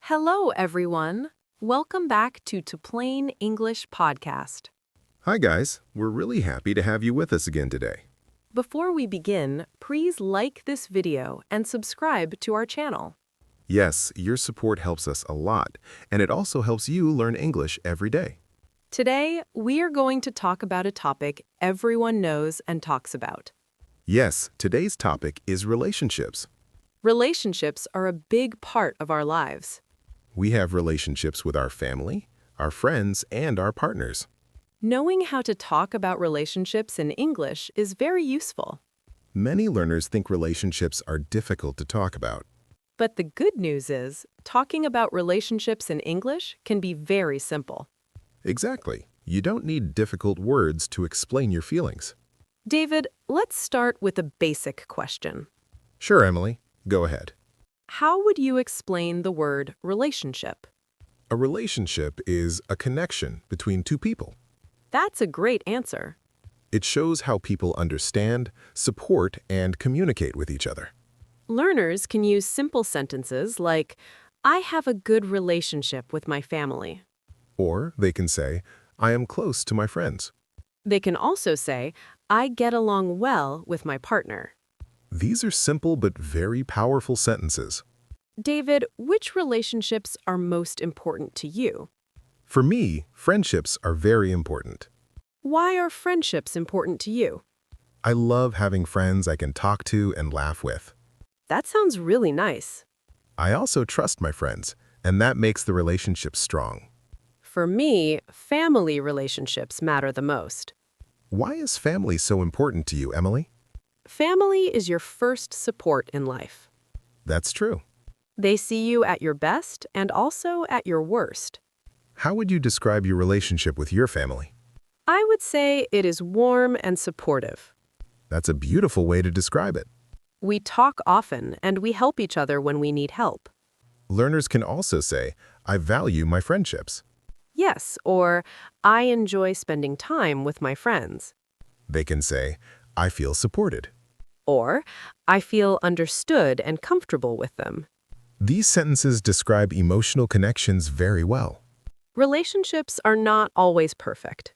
Hello, everyone. Welcome back to Plain English Podcast. Hi guys, we're really happy to have you with us again today. Before we begin, please like this video and subscribe to our channel. Yes, your support helps us a lot, and it also helps you learn English every day. Today, we are going to talk about a topic everyone knows and talks about. Yes, today's topic is relationships. Relationships are a big part of our lives. We have relationships with our family, our friends, and our partners. Knowing how to talk about relationships in English is very useful. Many learners think relationships are difficult to talk about. But the good news is, talking about relationships in English can be very simple. Exactly. You don't need difficult words to explain your feelings. David, let's start with a basic question. Sure, Emily. Go ahead. How would you explain the word relationship? A relationship is a connection between two people. That's a great answer. It shows how people understand, support, and communicate with each other. Learners can use simple sentences like, I have a good relationship with my family. Or they can say, I am close to my friends. They can also say, I get along well with my partner. These are simple but very powerful sentences. David, which relationships are most important to you? For me, friendships are very important. Why are friendships important to you? I love having friends I can talk to and laugh with. That sounds really nice. I also trust my friends, and that makes the relationship strong. For me, family relationships matter the most. Why is family so important to you, Emily? Family is your first support in life. That's true. They see you at your best and also at your worst. How would you describe your relationship with your family? I would say it is warm and supportive. That's a beautiful way to describe it. We talk often and we help each other when we need help. Learners can also say, I value my friendships. Yes, or I enjoy spending time with my friends. They can say, I feel supported. Or I feel understood and comfortable with them. These sentences describe emotional connections very well. Relationships are not always perfect.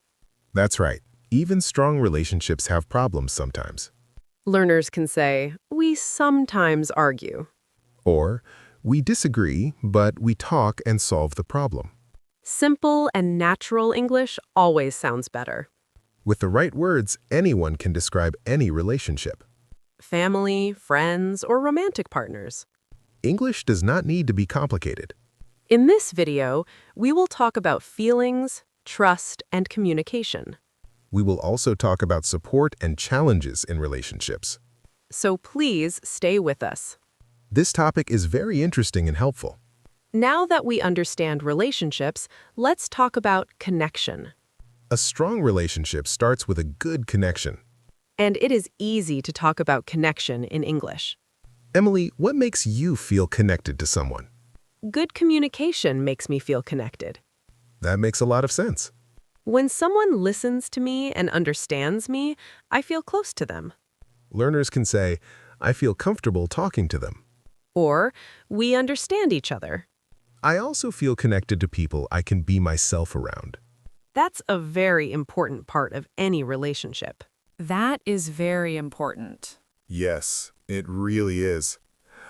That's right. Even strong relationships have problems sometimes. Learners can say, we sometimes argue. Or, we disagree, but we talk and solve the problem. Simple and natural English always sounds better. With the right words, anyone can describe any relationship. Family, friends, or romantic partners. English does not need to be complicated. In this video, we will talk about feelings, trust, and communication. We will also talk about support and challenges in relationships. So please stay with us. This topic is very interesting and helpful. Now that we understand relationships, let's talk about connection. A strong relationship starts with a good connection. And it is easy to talk about connection in English. Emily, what makes you feel connected to someone? Good communication makes me feel connected. That makes a lot of sense. When someone listens to me and understands me, I feel close to them. Learners can say, I feel comfortable talking to them. Or, we understand each other. I also feel connected to people I can be myself around. That's a very important part of any relationship. That is very important. Yes, it really is.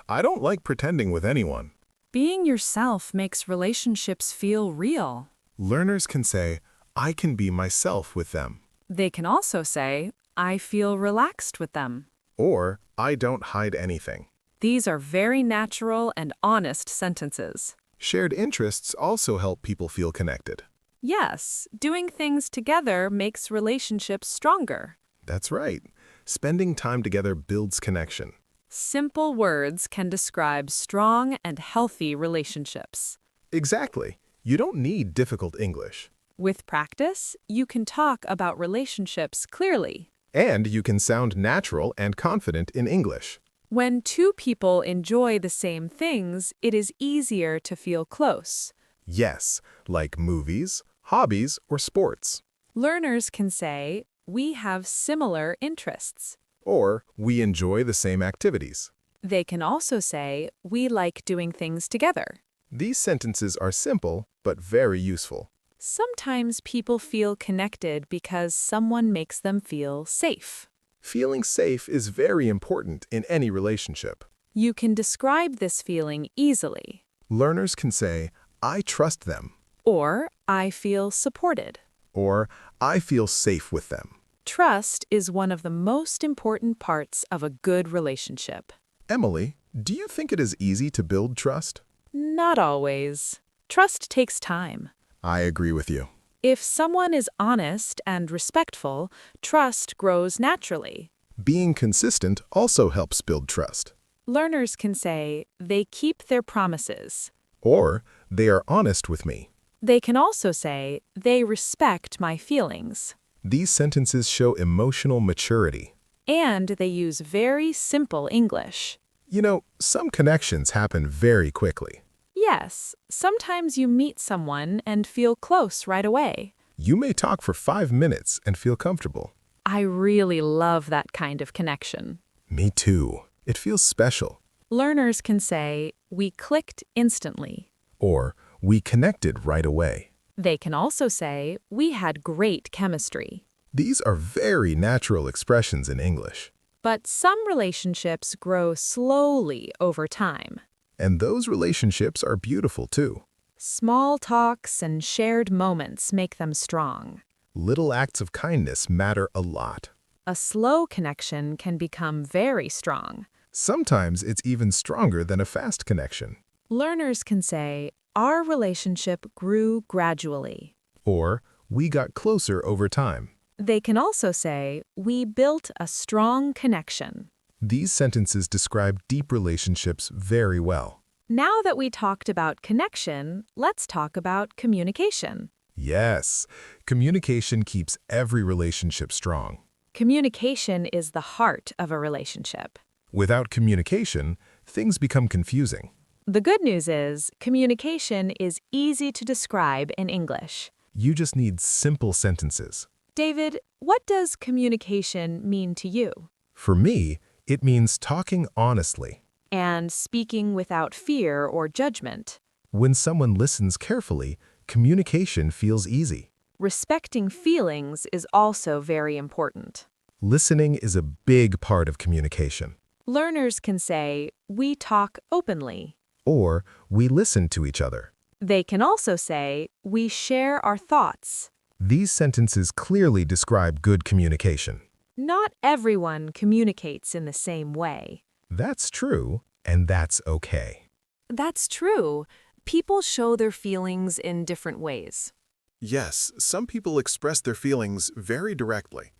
I don't like pretending with anyone. Being yourself makes relationships feel real. Learners can say, I can be myself with them. They can also say, I feel relaxed with them. Or, I don't hide anything. These are very natural and honest sentences. Shared interests also help people feel connected. Yes, doing things together makes relationships stronger. That's right. Spending time together builds connection. Simple words can describe strong and healthy relationships. Exactly. You don't need difficult English. With practice, you can talk about relationships clearly. And you can sound natural and confident in English. When two people enjoy the same things, it is easier to feel close. Yes, like movies, hobbies, or sports. Learners can say, we have similar interests. Or, we enjoy the same activities. They can also say, we like doing things together. These sentences are simple, but very useful. Sometimes people feel connected because someone makes them feel safe. Feeling safe is very important in any relationship. You can describe this feeling easily. Learners can say, I trust them, Or, I feel supported. or I feel safe with them. Trust is one of the most important parts of a good relationship. Emily, do you think it is easy to build trust? Not always. Trust takes time. I agree with you. If someone is honest and respectful, trust grows naturally. Being consistent also helps build trust. Learners can say they keep their promises. Or, they are honest with me. They can also say they respect my feelings. These sentences show emotional maturity. And they use very simple English. You know, some connections happen very quickly. Yes, sometimes you meet someone and feel close right away. You may talk for 5 minutes and feel comfortable. I really love that kind of connection. Me too. It feels special. Learners can say, we clicked instantly. Or, we connected right away. They can also say, we had great chemistry. These are very natural expressions in English. But some relationships grow slowly over time. And those relationships are beautiful too. Small talks and shared moments make them strong. Little acts of kindness matter a lot. A slow connection can become very strong. Sometimes it's even stronger than a fast connection. Learners can say, our relationship grew gradually. Or, we got closer over time. They can also say, we built a strong connection. These sentences describe deep relationships very well. Now that we talked about connection, let's talk about communication. Yes, communication keeps every relationship strong. Communication is the heart of a relationship. Without communication, things become confusing. The good news is, communication is easy to describe in English. You just need simple sentences. David, what does communication mean to you? For me, it means talking honestly. And speaking without fear or judgment. When someone listens carefully, communication feels easy. Respecting feelings is also very important. Listening is a big part of communication. Learners can say, we talk openly. Or, we listen to each other. They can also say, we share our thoughts. These sentences clearly describe good communication. Not everyone communicates in the same way. That's true, and that's okay. That's true. People show their feelings in different ways. Yes, some people express their feelings very directly.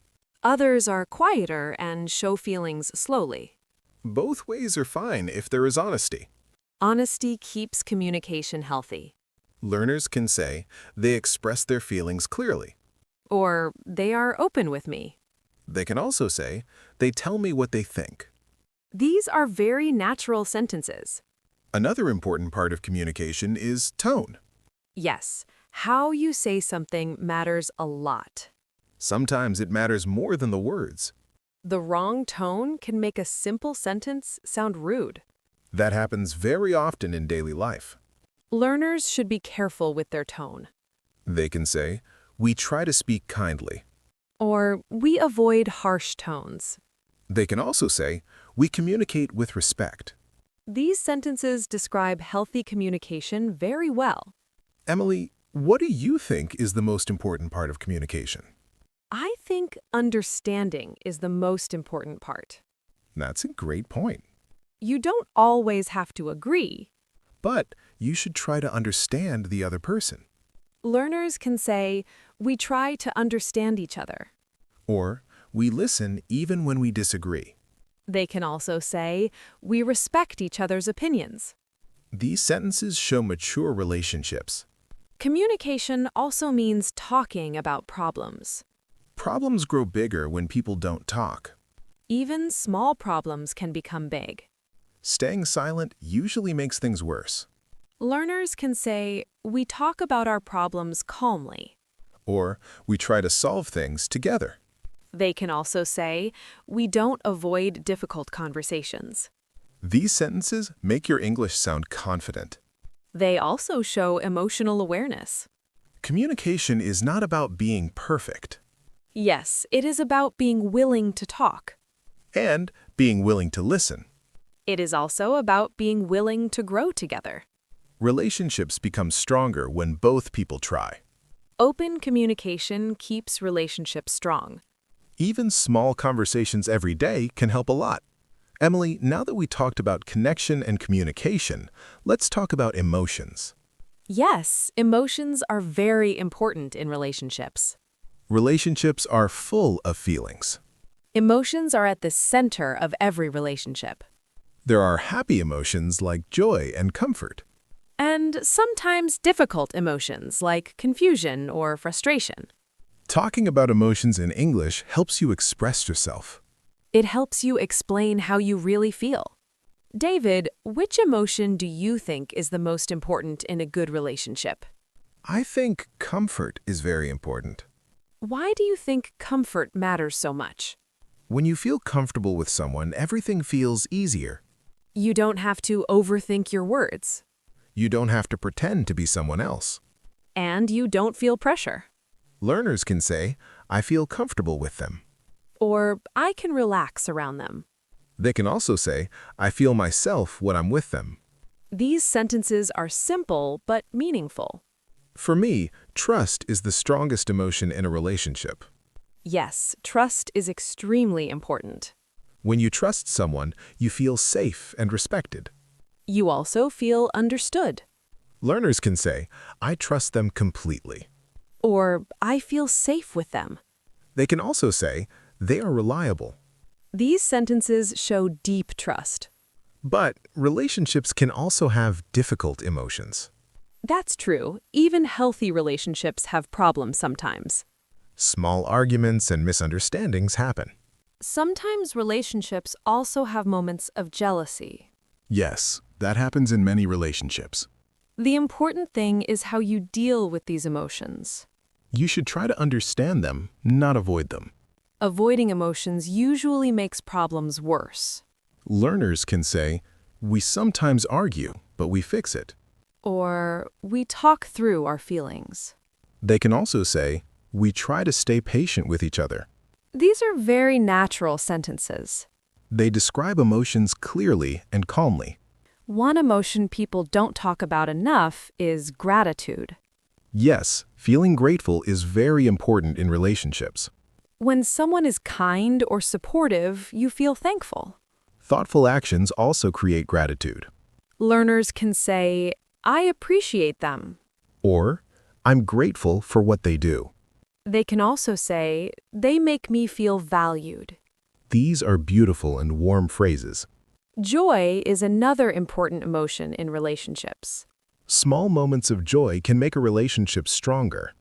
Others are quieter and show feelings slowly. Both ways are fine if there is honesty. Honesty keeps communication healthy. Learners can say they express their feelings clearly. Or, they are open with me. They can also say they tell me what they think. These are very natural sentences. Another important part of communication is tone. Yes, how you say something matters a lot. Sometimes it matters more than the words. The wrong tone can make a simple sentence sound rude. That happens very often in daily life. Learners should be careful with their tone. They can say, we try to speak kindly. Or, we avoid harsh tones. They can also say, we communicate with respect. These sentences describe healthy communication very well. Emily, what do you think is the most important part of communication? I think understanding is the most important part. That's a great point. You don't always have to agree. But you should try to understand the other person. Learners can say, we try to understand each other. Or, we listen even when we disagree. They can also say, we respect each other's opinions. These sentences show mature relationships. Communication also means talking about problems. Problems grow bigger when people don't talk. Even small problems can become big. Staying silent usually makes things worse. Learners can say, we talk about our problems calmly. Or, we try to solve things together. They can also say, we don't avoid difficult conversations. These sentences make your English sound confident. They also show emotional awareness. Communication is not about being perfect Yes, it is about being willing to talk. and being willing to listen. It is also about being willing to grow together. Relationships become stronger when both people try. Open communication keeps relationships strong. Even small conversations every day can help a lot. Emily, now that we talked about connection and communication, let's talk about emotions. Yes, emotions are very important in relationships. Relationships are full of feelings. Emotions are at the center of every relationship. There are happy emotions like joy and comfort. And sometimes difficult emotions like confusion or frustration. Talking about emotions in English helps you express yourself. It helps you explain how you really feel. David, which emotion do you think is the most important in a good relationship? I think comfort is very important. Why do you think comfort matters so much? When you feel comfortable with someone, everything feels easier. You don't have to overthink your words. You don't have to pretend to be someone else. And you don't feel pressure. Learners can say, I feel comfortable with them. Or, I can relax around them. They can also say, I feel myself when I'm with them. These sentences are simple but meaningful. For me, trust is the strongest emotion in a relationship. Yes, trust is extremely important. When you trust someone, you feel safe and respected. You also feel understood. Learners can say, I trust them completely. Or, I feel safe with them. They can also say, they are reliable. These sentences show deep trust. But relationships can also have difficult emotions. That's true. Even healthy relationships have problems sometimes. Small arguments and misunderstandings happen. Sometimes relationships also have moments of jealousy. Yes, that happens in many relationships. The important thing is how you deal with these emotions. You should try to understand them, not avoid them. Avoiding emotions usually makes problems worse. Learners can say, we sometimes argue, but we fix it. Or, we talk through our feelings. They can also say, we try to stay patient with each other. These are very natural sentences. They describe emotions clearly and calmly. One emotion people don't talk about enough is gratitude. Yes, feeling grateful is very important in relationships. When someone is kind or supportive, you feel thankful. Thoughtful actions also create gratitude. Learners can say, I appreciate them. Or, I'm grateful for what they do. They can also say, they make me feel valued. These are beautiful and warm phrases. Joy is another important emotion in relationships. Small moments of joy can make a relationship stronger.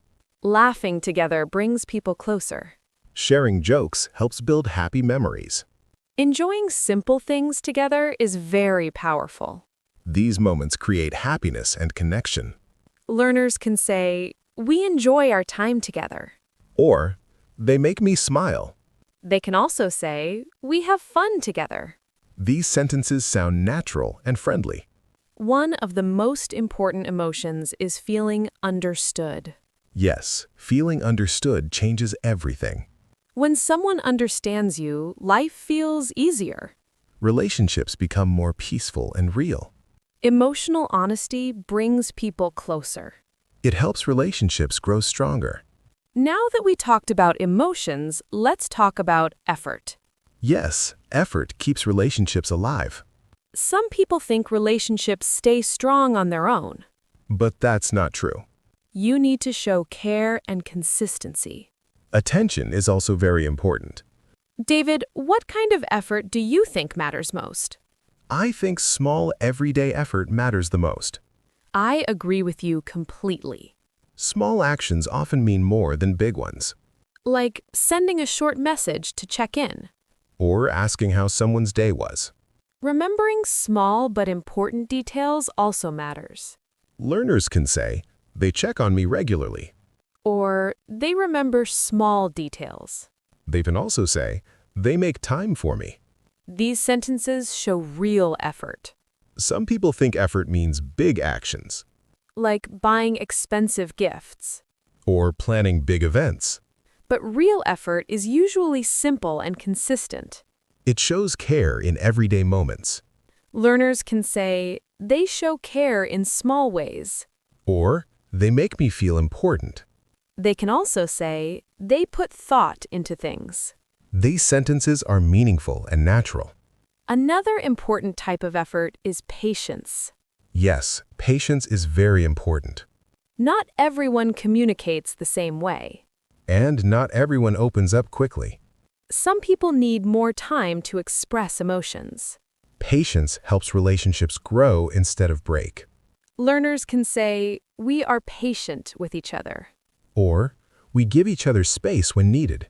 Laughing together brings people closer. Sharing jokes helps build happy memories. Enjoying simple things together is very powerful. These moments create happiness and connection. Learners can say, we enjoy our time together. Or, they make me smile. They can also say, we have fun together. These sentences sound natural and friendly. One of the most important emotions is feeling understood. Yes, feeling understood changes everything. When someone understands you, life feels easier. Relationships become more peaceful and real. Emotional honesty brings people closer. It helps relationships grow stronger. Now that we talked about emotions, let's talk about effort. Yes, effort keeps relationships alive. Some people think relationships stay strong on their own. But that's not true. You need to show care and consistency. Attention is also very important. David, what kind of effort do you think matters most? I think small everyday effort matters the most. I agree with you completely. Small actions often mean more than big ones. Like sending a short message to check in. Or asking how someone's day was. Remembering small but important details also matters. Learners can say, they check on me regularly. Or they remember small details. They can also say, they make time for me. These sentences show real effort. some people think effort means big actions like buying expensive gifts. or planning big events. But real effort is usually simple and consistent. It shows care in everyday moments. Learners can say, they show care in small ways. Or, they make me feel important. They can also say, they put thought into things. These sentences are meaningful and natural. Another important type of effort is patience. Yes, patience is very important. Not everyone communicates the same way. And not everyone opens up quickly. Some people need more time to express emotions. Patience helps relationships grow instead of break. Learners can say, we are patient with each other. Or, we give each other space when needed.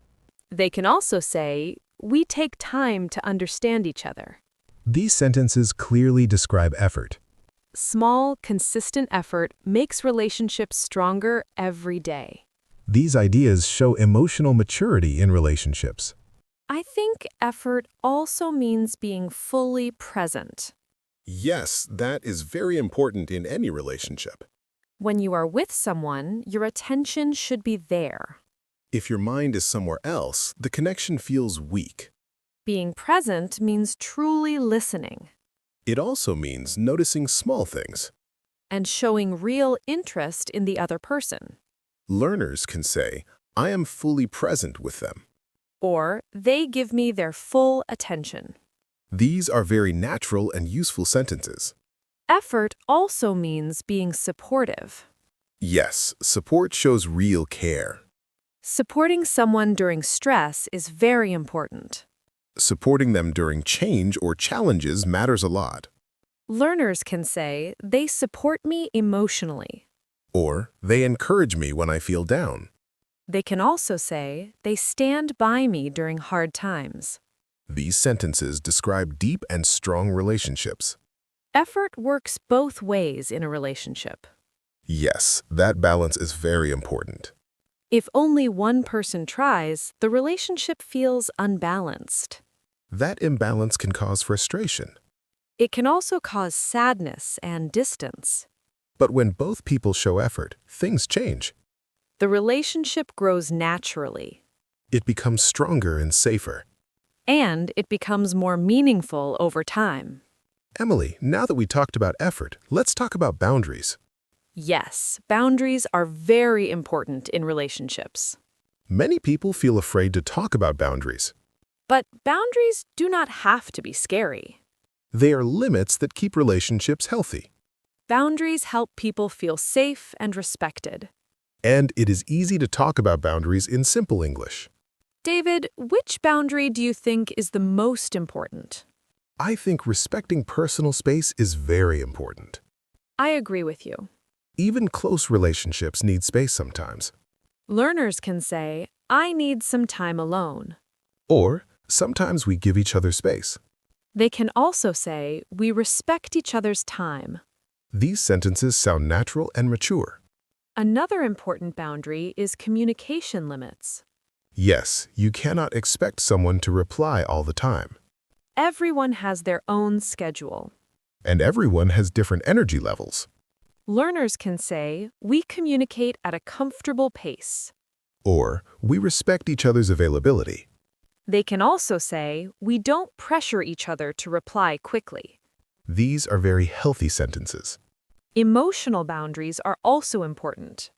They can also say, we take time to understand each other. These sentences clearly describe effort. Small, consistent effort makes relationships stronger every day. These ideas show emotional maturity in relationships. I think effort also means being fully present. Yes, that is very important in any relationship. When you are with someone, your attention should be there. If your mind is somewhere else, the connection feels weak. Being present means truly listening It also means noticing small things. and showing real interest in the other person. Learners can say, I am fully present with them. Or, they give me their full attention. These are very natural and useful sentences. Effort also means being supportive. Yes, support shows real care. Supporting someone during stress is very important. Supporting them during change or challenges matters a lot. Learners can say, they support me emotionally. Or, they encourage me when I feel down. They can also say, they stand by me during hard times. These sentences describe deep and strong relationships. Effort works both ways in a relationship. Yes, that balance is very important. If only one person tries, the relationship feels unbalanced. That imbalance can cause frustration. It can also cause sadness and distance. But when both people show effort, things change. The relationship grows naturally, It becomes stronger and safer. and it becomes more meaningful over time. Emily, now that we talked about effort, let's talk about boundaries. Yes, boundaries are very important in relationships. Many people feel afraid to talk about boundaries. But boundaries do not have to be scary. They are limits that keep relationships healthy. Boundaries help people feel safe and respected. And it is easy to talk about boundaries in simple English. David, which boundary do you think is the most important? I think respecting personal space is very important. I agree with you. Even close relationships need space sometimes. Learners can say, I need some time alone. Or, sometimes we give each other space. They can also say, we respect each other's time. These sentences sound natural and mature. Another important boundary is communication limits. Yes, you cannot expect someone to reply all the time. Everyone has their own schedule. And everyone has different energy levels. Learners can say, we communicate at a comfortable pace. Or, we respect each other's availability. They can also say, we don't pressure each other to reply quickly. These are very healthy sentences. Emotional boundaries are also important.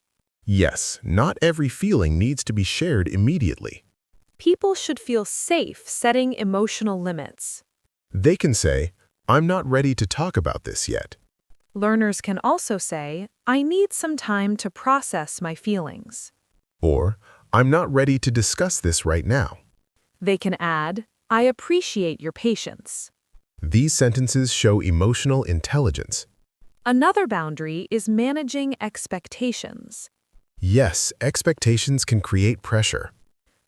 Yes, not every feeling needs to be shared immediately. People should feel safe setting emotional limits. They can say, I'm not ready to talk about this yet. Learners can also say, I need some time to process my feelings. Or, I'm not ready to discuss this right now. They can add, I appreciate your patience. These sentences show emotional intelligence. Another boundary is managing expectations. Yes, expectations can create pressure.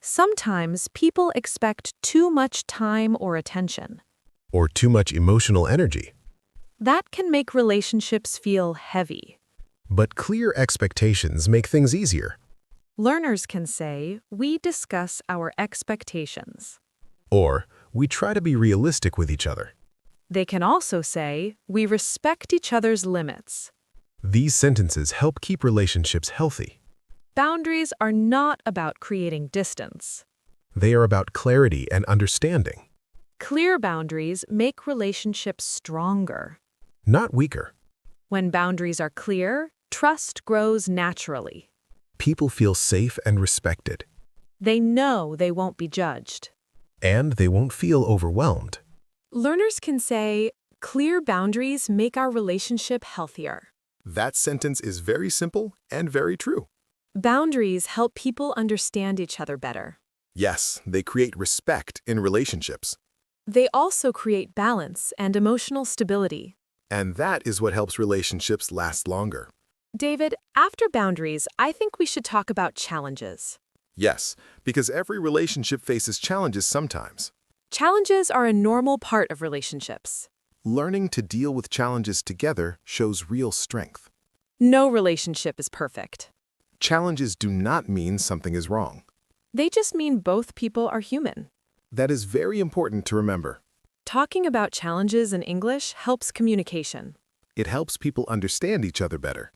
Sometimes people expect too much time or attention. Or too much emotional energy. That can make relationships feel heavy. But clear expectations make things easier. Learners can say, we discuss our expectations. Or, we try to be realistic with each other. They can also say, we respect each other's limits. These sentences help keep relationships healthy. Boundaries are not about creating distance. They are about clarity and understanding, Clear boundaries make relationships stronger. not weaker. When boundaries are clear, trust grows naturally. People feel safe and respected, They know they won't be judged. and they won't feel overwhelmed. Learners can say, clear boundaries make our relationship healthier. That sentence is very simple and very true. Boundaries help people understand each other better. Yes, they create respect in relationships. They also create balance and emotional stability. And that is what helps relationships last longer. David, after boundaries, I think we should talk about challenges. Yes, because every relationship faces challenges sometimes. Challenges are a normal part of relationships. Learning to deal with challenges together shows real strength. No relationship is perfect. Challenges do not mean something is wrong. They just mean both people are human. That is very important to remember. Talking about challenges in English helps communication. It helps people understand each other better.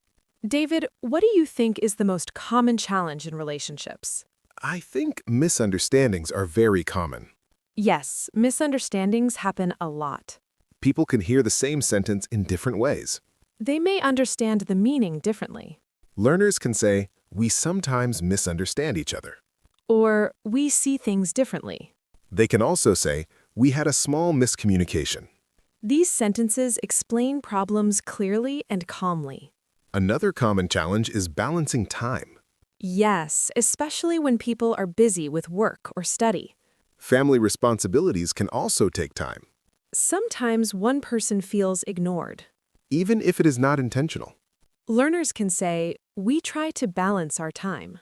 David, what do you think is the most common challenge in relationships? I think misunderstandings are very common. Yes, misunderstandings happen a lot. People can hear the same sentence in different ways. They may understand the meaning differently. Learners can say, "We sometimes misunderstand each other." Or, we see things differently. They can also say, "We had a small miscommunication." These sentences explain problems clearly and calmly. Another common challenge is balancing time. Yes, especially when people are busy with work or study. Family responsibilities can also take time, Sometimes one person feels ignored. even if it is not intentional. Learners can say, we try to balance our time.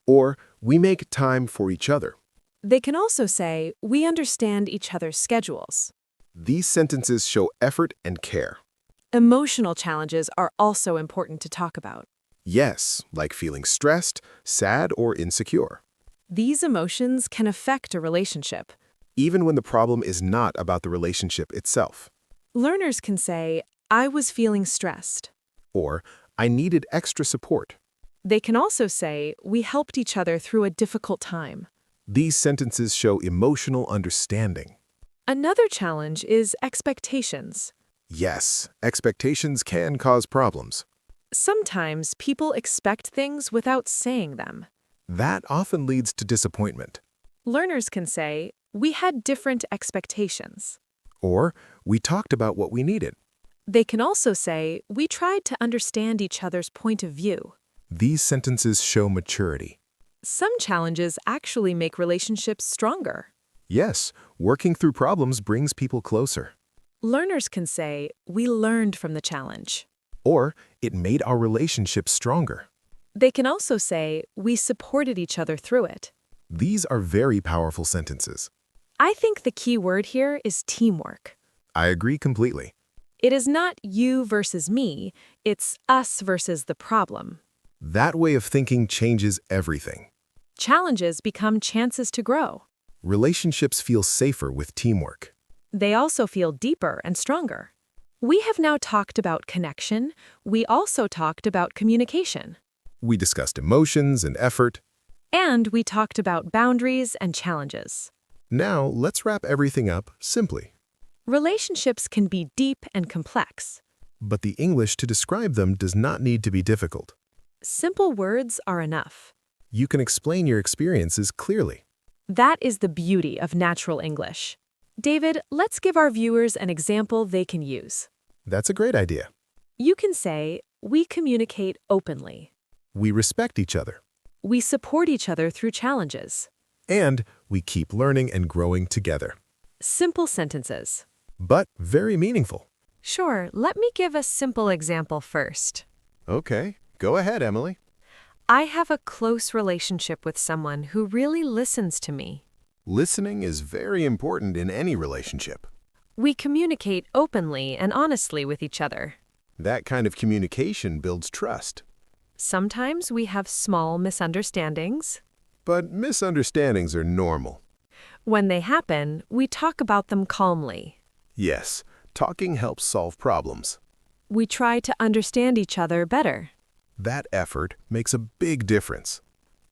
Or, "We make time for each other." They can also say, we understand each other's schedules. These sentences show effort and care. Emotional challenges are also important to talk about. Yes, like feeling stressed, sad, or insecure. These emotions can affect a relationship. Even when the problem is not about the relationship itself. Learners can say, I was feeling stressed. Or, "I needed extra support." They can also say, we helped each other through a difficult time. These sentences show emotional understanding. Another challenge is expectations. Yes, expectations can cause problems. Sometimes people expect things without saying them. That often leads to disappointment. Learners can say, we had different expectations. Or, "We talked about what we needed." They can also say, we tried to understand each other's point of view. These sentences show maturity. Some challenges actually make relationships stronger. Yes, working through problems brings people closer. Learners can say, we learned from the challenge. Or, "It made our relationship stronger." They can also say, we supported each other through it. These are very powerful sentences. I think the key word here is teamwork. I agree completely. It is not you versus me, it's us versus the problem. That way of thinking changes everything. Challenges become chances to grow. Relationships feel safer with teamwork. They also feel deeper and stronger. We have now talked about connection. We also talked about communication. We discussed emotions and effort. And we talked about boundaries and challenges. Now, let's wrap everything up simply. Relationships can be deep and complex. But the English to describe them does not need to be difficult. Simple words are enough. You can explain your experiences clearly. That is the beauty of natural English. David, let's give our viewers an example they can use. That's a great idea. You can say, we communicate openly. We respect each other. We support each other through challenges. And we keep learning and growing together. Simple sentences. But very meaningful. Sure, let me give a simple example first. Okay, go ahead, Emily. I have a close relationship with someone who really listens to me. Listening is very important in any relationship. We communicate openly and honestly with each other. That kind of communication builds trust. Sometimes we have small misunderstandings. But misunderstandings are normal. When they happen, we talk about them calmly. Yes, Talking helps solve problems. We try to understand each other better. That effort makes a big difference.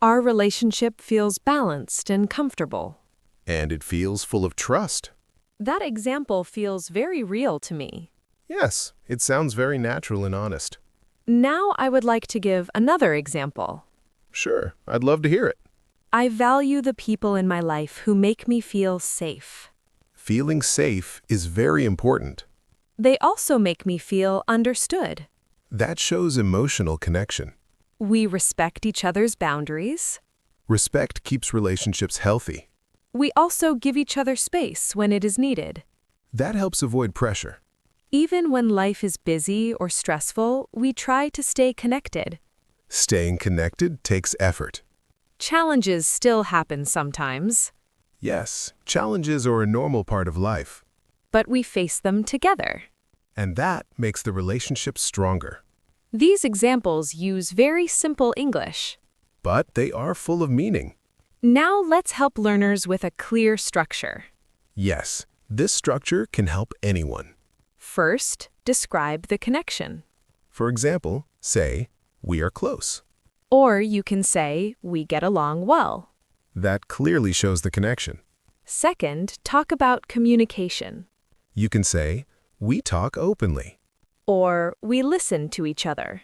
Our relationship feels balanced and comfortable. And it feels full of trust. That example feels very real to me. Yes, it sounds very natural and honest. Now I would like to give another example. Sure, I'd love to hear it. I value the people in my life who make me feel safe. Feeling safe is very important. They also make me feel understood. That shows emotional connection. We respect each other's boundaries. Respect keeps relationships healthy. We also give each other space when it is needed. That helps avoid pressure. Even when life is busy or stressful, we try to stay connected. Staying connected takes effort. Challenges still happen sometimes, Yes, challenges are a normal part of life. but we face them together. And that makes the relationship stronger. These examples use very simple English. But they are full of meaning. Now let's help learners with a clear structure. Yes, this structure can help anyone. First, describe the connection. For example, say, "We are close." Or you can say, we get along well. That clearly shows the connection. Second, talk about communication. You can say, "We talk openly." Or we listen to each other.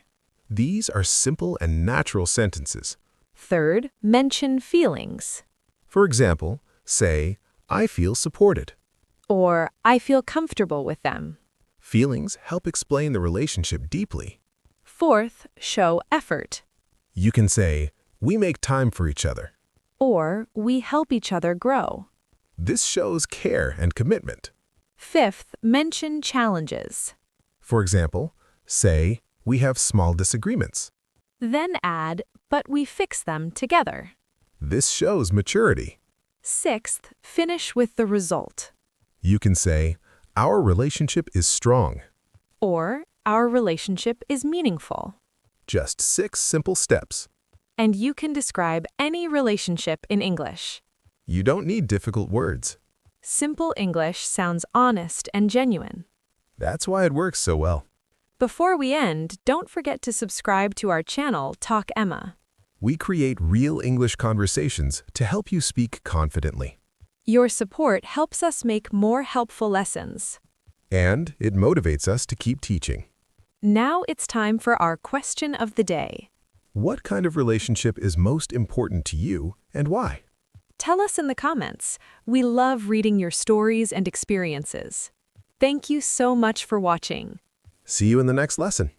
These are simple and natural sentences. Third, mention feelings. For example, say, "I feel supported." Or I feel comfortable with them. Feelings help explain the relationship deeply. Fourth, show effort. You can say, "We make time for each other." Or we help each other grow. This shows care and commitment. Fifth, mention challenges. For example, say, "We have small disagreements." Then add, but we fix them together. This shows maturity. Sixth, finish with the result. You can say, "Our relationship is strong." Or our relationship is meaningful. Just 6 simple steps. And you can describe any relationship in English. You don't need difficult words. Simple English sounds honest and genuine. That's why it works so well. Before we end, don't forget to subscribe to our channel, Talk Emma. We create real English conversations to help you speak confidently. Your support helps us make more helpful lessons. And it motivates us to keep teaching. Now it's time for our question of the day. What kind of relationship is most important to you and why? Tell us in the comments. We love reading your stories and experiences. Thank you so much for watching. See you in the next lesson.